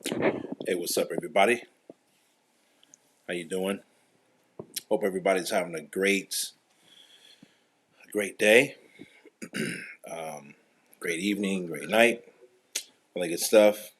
Hey, what's up, everybody? How you doing? Hope everybody's having a great day, um, great evening, great night, all that good stuff.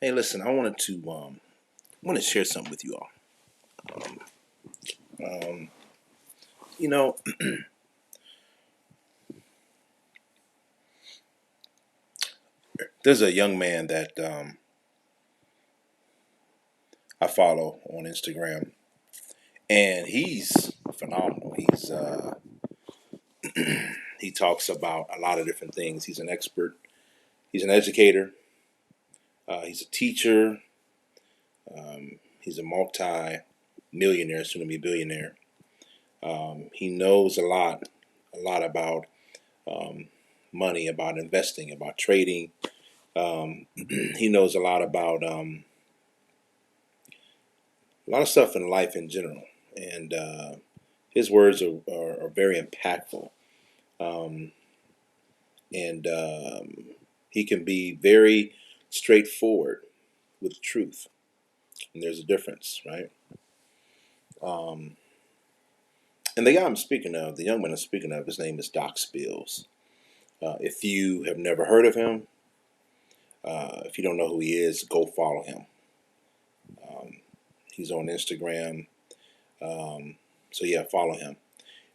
Hey, listen, I want to share something with you all. Um, you know, there's a young man that I follow on Instagram, and he's phenomenal. He talks about a lot of different things. He's an expert. He's an educator. He's a teacher. He's a multi-millionaire, soon to be billionaire. He knows a lot about um, money, about investing, about trading. He knows a lot of stuff in life in general, and his words are very impactful. Um, and he can be very straightforward with truth, and there's a difference, right? Um, and the guy I'm speaking of, the young man I'm speaking of, his name is Doc Spills. If you have never heard of him, if you don't know who he is, go follow him. Um, he's on Instagram. Um, so yeah, follow him.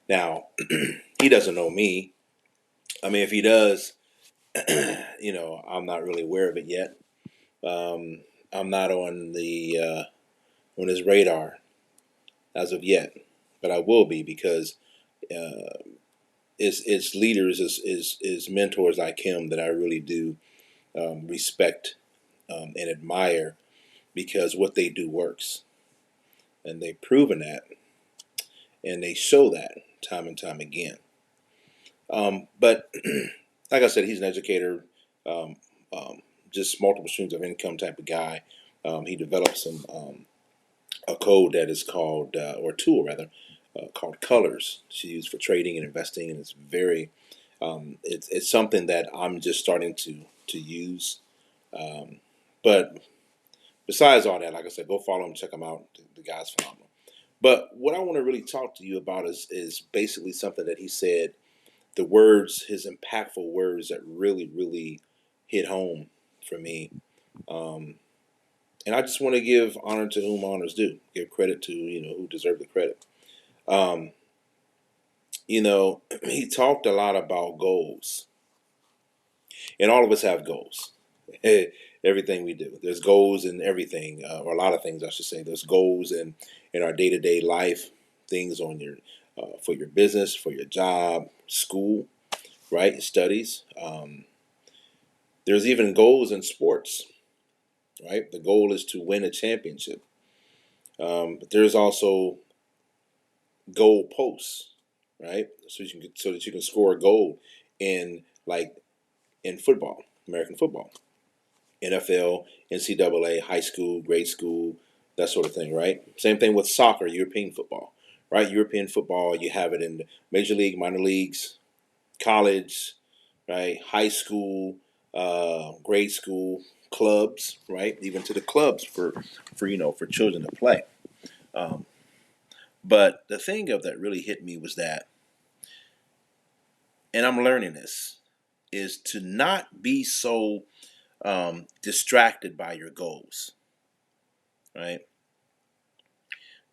Now, he doesn't know me. I mean, if he does, I'm not really aware of it yet. Um, I'm not on his radar as of yet, but I will be because uh, it's leaders, is mentors like him that I really do respect and admire because what they do works, and they've proven that, and they show that time and time again. But like I said, he's an educator, um, um, just multiple streams of income type of guy. He developed a code that is called, or a tool rather, called Colors to use for trading and investing, and it's it's something that I'm just starting to use. Um, but besides all that, like I said, go follow him, check him out. The guy's phenomenal. But what I want to really talk to you about is basically something that he said, the words, his impactful words that really hit home for me. Um, and I just want to give honor to whom honors due, give credit to who deserve the credit. Um, he talked a lot about goals, and all of us have goals. Everything we do, there's goals in everything, or a lot of things, I should say. There's goals in our day to day life, things on your for your business, for your job, school, right, studies. There's even goals in sports, right? The goal is to win a championship. But there's also goal posts, right? So that you can score a goal in like in football, American football, NFL, NCAA, high school, grade school, that sort of thing, right? Same thing with soccer, European football, right? European football, you have it in the major league, minor leagues, college, right? High school, grade school, clubs, right? Even to the clubs for children to play. Um, but the thing of that really hit me was that, and I'm learning this, is to not be so distracted by your goals, right?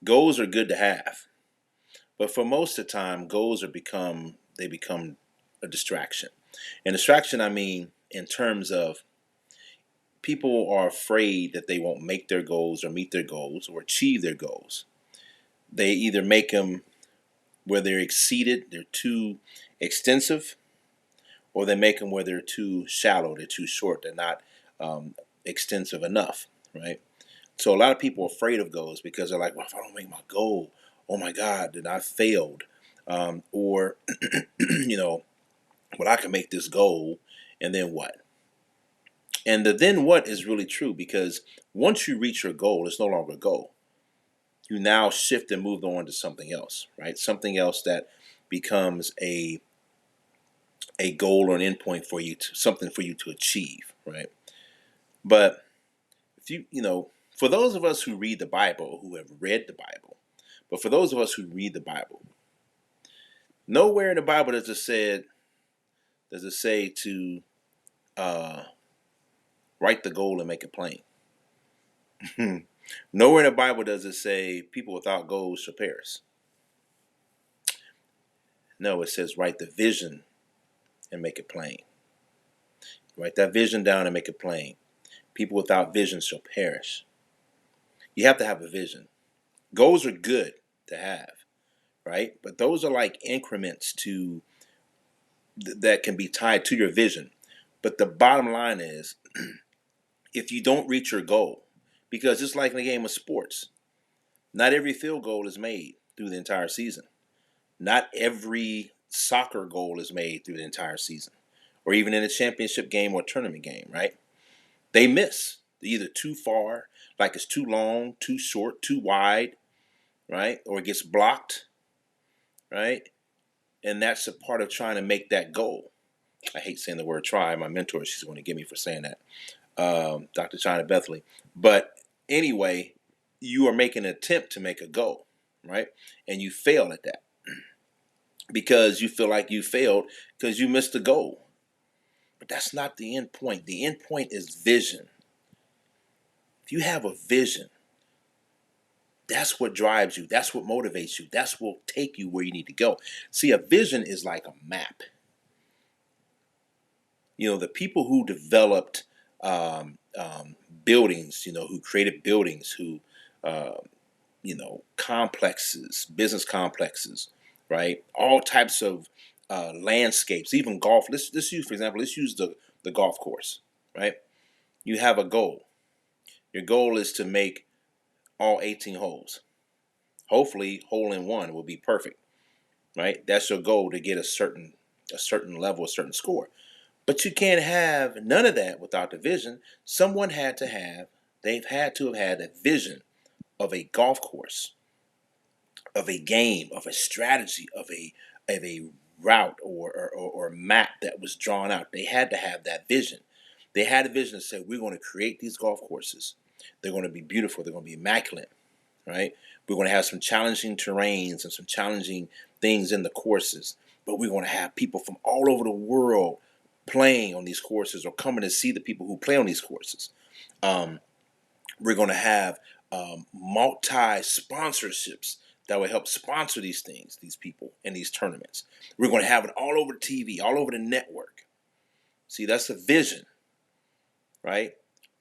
Goals are good to have, but for most of the time, goals become a distraction. And distraction, I mean, in terms of people are afraid that they won't make their goals or meet their goals or achieve their goals. They either make them where they're exceeded, they're too extensive, or they make them where they're too shallow, they're too short, they're not extensive enough, right? So a lot of people are afraid of goals because they're like, well, if I don't make my goal, oh my God, then I failed. Or, you know, well, I can make this goal, and then what? And the then what is really true because once you reach your goal, it's no longer a goal. You now shift and move on to something else, right? Something else that becomes a goal or an endpoint for you to something for you to achieve, right? But for those of us who read the Bible, who have read the Bible, but for those of us who read the Bible, nowhere in the Bible does it say to uh, write the goal and make it plain. Nowhere in the Bible does it say people without goals shall perish. No, it says write the vision and make it plain. Write that vision down and make it plain. People without vision shall perish. You have to have a vision. Goals are good to have, right? But those are like increments that can be tied to your vision. But the bottom line is, if you don't reach your goal, because it's like in a game of sports, not every field goal is made through the entire season. Not every soccer goal is made through the entire season, or even in a championship game or tournament game, right? They miss. They're either too far, like it's too long, too short, too wide, right? Or it gets blocked, right? And that's a part of trying to make that goal. I hate saying the word try. My mentor, she's going to get me for saying that, Dr. China Bethley. But anyway, you are making an attempt to make a goal, right? And you fail at that because you feel like you failed because you missed the goal. But that's not the end point. The end point is vision. If you have a vision, that's what drives you. That's what motivates you. That's what will take you where you need to go. See, a vision is like a map. The people who developed buildings, who created buildings, who, complexes, business complexes, right? All types of landscapes, even golf. Let's use, for example, let's use the golf course, right? You have a goal. Your goal is to make all 18 holes. Hopefully, hole in one will be perfect, right? That's your goal, to get a certain level, a certain score. But you can't have none of that without the vision. They've had to have had a vision of a golf course, of a game, of a strategy, of a route or map that was drawn out. They had to have that vision. They had a vision to say, we're going to create these golf courses. They're going to be beautiful. They're going to be immaculate, right? We're going to have some challenging terrains and some challenging things in the courses. But we're going to have people from all over the world playing on these courses or coming to see the people who play on these courses. We're going to have multi-sponsorships that will help sponsor these things, these people, and these tournaments. We're going to have it all over the TV, all over the network. See, that's a vision, right?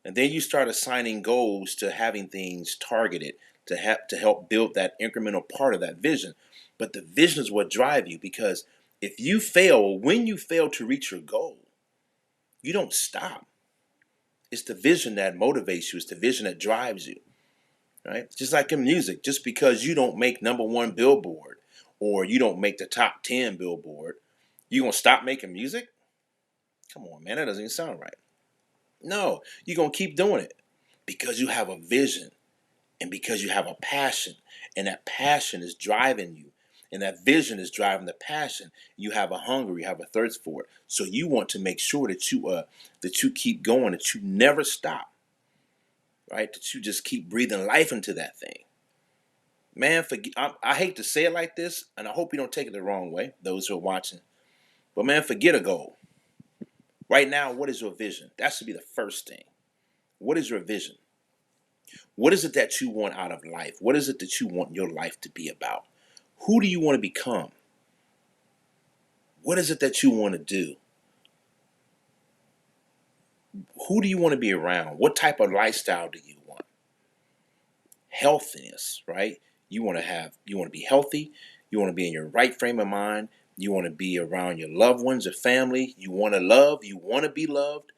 And then you start assigning goals to having things targeted to help build that incremental part of that vision. But the vision is what drives you, because if you fail, when you fail to reach your goal, you don't stop. It's the vision that motivates you. It's the vision that drives you, right? Just like in music, just because you don't make #1 Billboard or you don't make the top 10 Billboard, you gonna stop making music? Come on, man, that doesn't even sound right. No, you're gonna keep doing it because you have a vision and because you have a passion, and that passion is driving you. And that vision is driving the passion. You have a hunger, you have a thirst for it. So you want to make sure that you keep going, that you never stop, right? That you just keep breathing life into that thing. Man, I hate to say it like this, and I hope you don't take it the wrong way, those who are watching. But man, forget a goal. Right now, what is your vision? That should be the first thing. What is your vision? What is it that you want out of life? What is it that you want your life to be about? Who do you want to become? What is it that you want to do? Who do you want to be around? What type of lifestyle do you want? Healthiness, right? You want to be healthy. You want to be in your right frame of mind. You want to be around your loved ones, your family. You want to love. You want to be loved.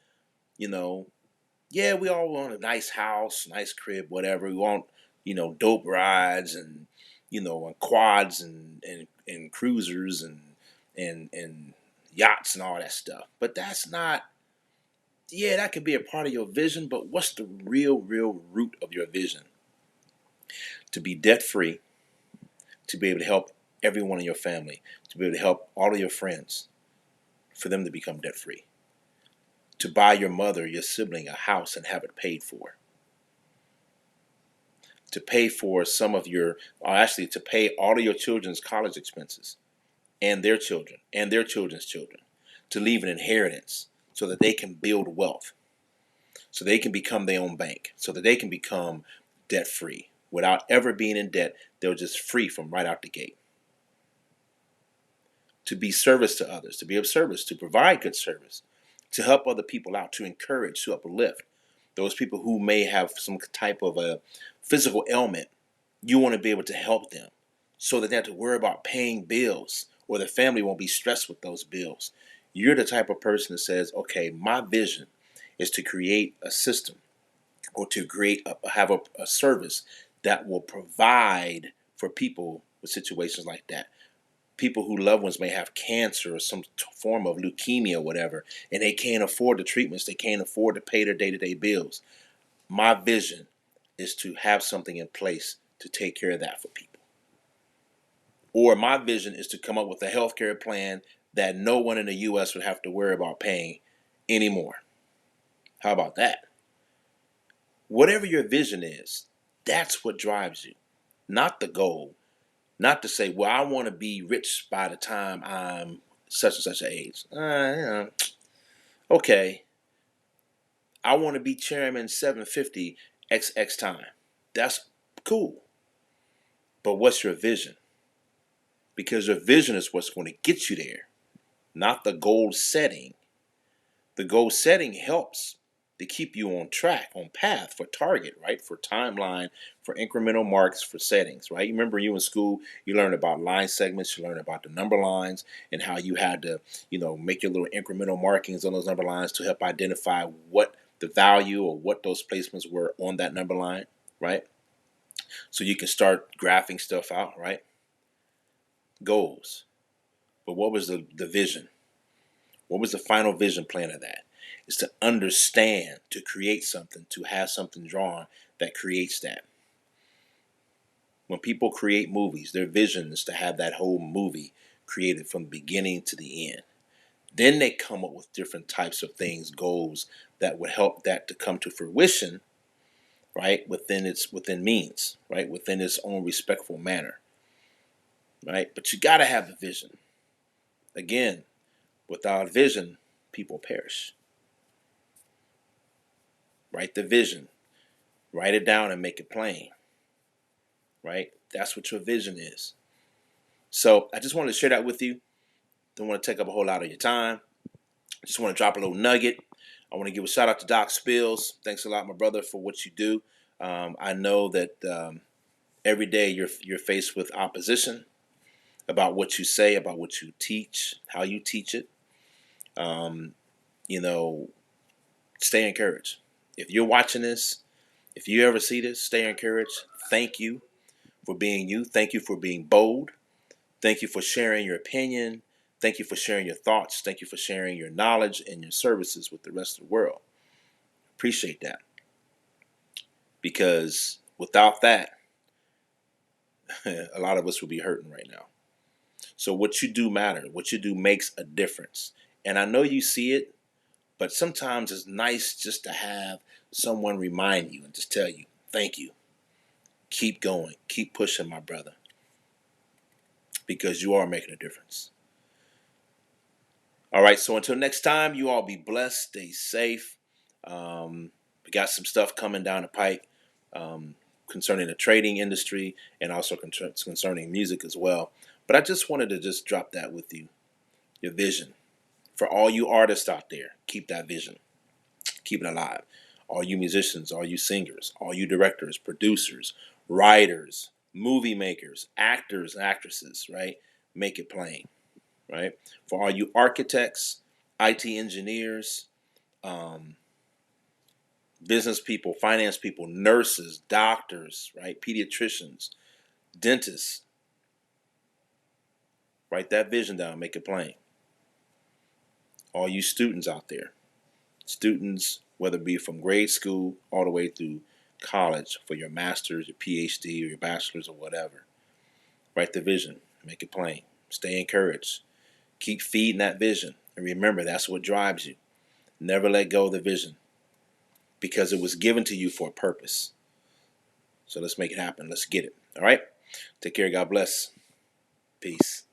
Yeah, we all want a nice house, nice crib, whatever. We want, dope rides and, and quads and cruisers and yachts and all that stuff. But that's not, yeah, that could be a part of your vision, but what's the real root of your vision? To be debt free, to be able to help everyone in your family, to be able to help all of your friends, for them to become debt free. To buy your mother, your sibling a house and have it paid for. to pay for some of your, or actually to pay all of your children's college expenses and their children and their children's children, to leave an inheritance so that they can build wealth, so they can become their own bank, so that they can become debt free without ever being in debt. They're just free from right out the gate. To be service to others, to be of service, to provide good service, to help other people out, to encourage, to uplift those people who may have some type of a physical ailment. You want to be able to help them so that they have to worry about paying bills, or the family won't be stressed with those bills. You're the type of person that says, okay, my vision is to create a system, or to have a service that will provide for people with situations like that. People who loved ones may have cancer or some form of leukemia or whatever, and they can't afford the treatments, they can't afford to pay their day-to-day bills. My vision is to have something in place to take care of that for people. Or my vision is to come up with a healthcare plan that no one in the U.S. would have to worry about paying anymore. How about that? Whatever your vision is, that's what drives you, not the goal. Not to say, well, I want to be rich by the time I'm such and such an age. Okay. I want to be chairman 750 XX time. That's cool. But what's your vision? Because your vision is what's going to get you there, not the goal setting. The goal setting helps to keep you on track, on path, for target, right? For timeline, for incremental marks, for settings, right? You remember you in school, you learned about line segments, you learned about the number lines and how you had to, make your little incremental markings on those number lines to help identify what the value or what those placements were on that number line, right? So you can start graphing stuff out, right? Goals. But what was the vision? What was the final vision plan of that? Is to understand, to create something, to have something drawn that creates that. When people create movies, their vision is to have that whole movie created from the beginning to the end. Then they come up with different types of things, goals that would help that to come to fruition, right? Within means, right? Within its own respectful manner, right? But you got to have the vision. Again, without vision, people perish. Write the vision. Write it down and make it plain. Right? That's what your vision is. So I just wanted to share that with you. Don't want to take up a whole lot of your time. I just want to drop a little nugget. I want to give a shout out to Doc Spills. Thanks a lot, my brother, for what you do. I know that every day you're faced with opposition about what you say, about what you teach, how you teach it. Um, Stay encouraged. If you're watching this, if you ever see this, stay encouraged. Thank you for being you. Thank you for being bold. Thank you for sharing your opinion. Thank you for sharing your thoughts. Thank you for sharing your knowledge and your services with the rest of the world. Appreciate that. Because without that, a lot of us will be hurting right now. So what you do matters. What you do makes a difference. And I know you see it, but sometimes it's nice just to have someone remind you and just tell you, thank you. Keep going. Keep pushing, my brother. Because you are making a difference. All right, so until next time, you all be blessed, stay safe. We got some stuff coming down the pike concerning the trading industry and also concerning music as well. But I just wanted to just drop that with you, your vision. For all you artists out there, keep that vision. Keep it alive. All you musicians, all you singers, all you directors, producers, writers, movie makers, actors, actresses, right? Make it plain. Right? For all you architects, IT engineers, business people, finance people, nurses, doctors, right? Pediatricians, dentists. Write that vision down, make it plain. All you students out there, students, whether it be from grade school all the way through college for your master's, your PhD, or your bachelor's or whatever. Write the vision, make it plain. Stay encouraged. Keep feeding that vision. And remember, that's what drives you. Never let go of the vision because it was given to you for a purpose. So let's make it happen. Let's get it. All right. Take care. God bless. Peace.